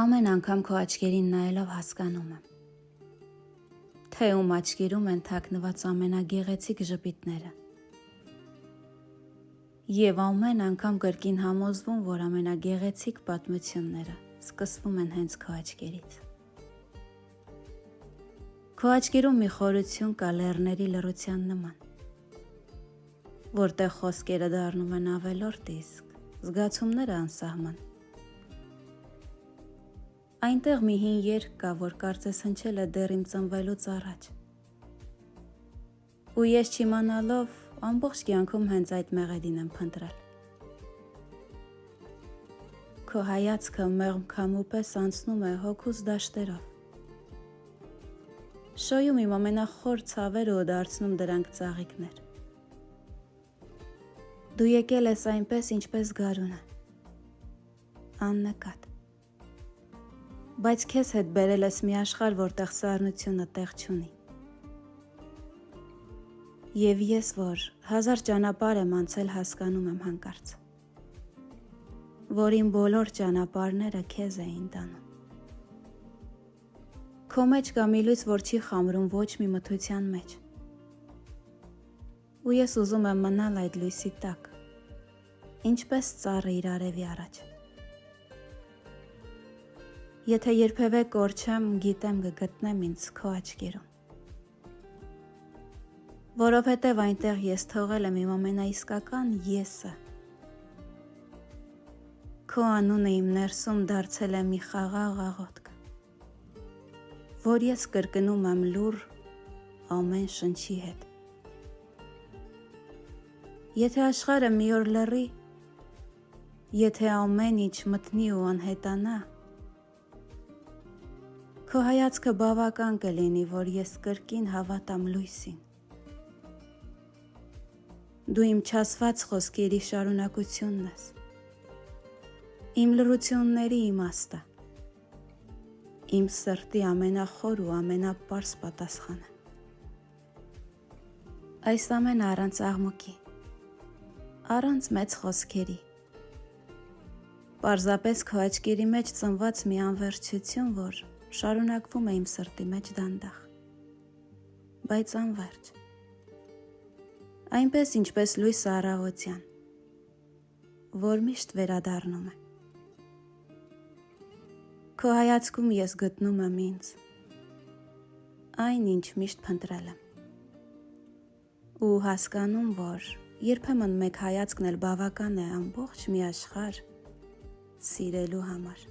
Ամեն անգամ քո աչքերին նայելով հասկանում եմ, թե ում աչքերում են թաքնված ամենագեղեցիկ ժպիտները։ Եվ ամեն անգամ կրկին համոզվում, որ ամենագեղեցիկ պատմությունները սկսվում են հենց քո աչքերից։ Քո աչքերում մի խորություն կա լեռների լռության նման, որտեղ խոսքերը դառնում են ավելորդ, իսկ զգացումները անսահման։ Այնտեղ մի հին երգ կա, որ կարծես հնչել է դեռ իմ ծնվելուց առաջ։ Ու ես չիմանալով ամբողջ կյանքում հենց այդ մեղեդին եմ փնտրել։ Քո հայացքը մեղմ քամու պես անցնում է հոգուս դաշտերով, շոյում իմ ամենախոր ցավերը ու դարձնում դրանք ծաղիկներ։ Դու եկել ես այնպես, ինչպես գարունը, աննկատ, բայց քեզ հետ բերել ես մի աշխարհ, որտեղ սառնությունը տեղ չունի։ Եվ ես, որ հազար ճանապարհ եմ անցել, հասկանում եմ հանկարծ, որ իմ բոլոր ճանապարհները քեզ էին տանում։ Քո մեջ կա մի լույս, որ չի խամրում ոչ մի մթության մեջ։ Ու ես ուզում եմ մնալ այդ լույսի տակ, ինչպես ծառը իր արևի առաջ։ Եթե երբևէ կորչեմ, գիտեմ կգտնեմ ինձ քո աչքերում, որովհետև այնտեղ ես թողել եմ իմ ամենաիսկական եսը։ Քո անունը իմ ներսում դարձել է մի խաղաղ աղոթք, որ ես կրկնում եմ լուռ ամեն շնչի հետ։ Եթե աշխարհը մի օր լռի, եթե ամեն ինչ մթնի ու անհետանա, քո հայացքը բավական կլինի, որ ես կրկին հավատամ լույսին։ Դու իմ չասված խոսքերի շարունակությունն ես, իմ լռությունների իմաստը, իմ սրտի ամենախոր ու ամենապարզ պատասխանը։ Այս ամենը առանց աղմուկի, առանց մեծ խոսքերի, պարզապես քո աչքերի մեջ ծնված մի անվերջություն, որ շարունակվում է իմ սրտի մեջ դանդաղ, բայց անվերջ, այնպես ինչպես լույսը առավոտյան, որ միշտ վերադառնում է։ Քո հայացքում ես գտնում եմ ինձ, այն ինչ միշտ փնտրել եմ, ու հասկանում, որ երբեմն մեկ հայացքն էլ բավական է ամբողջ մի աշխարհ սիրելու համար։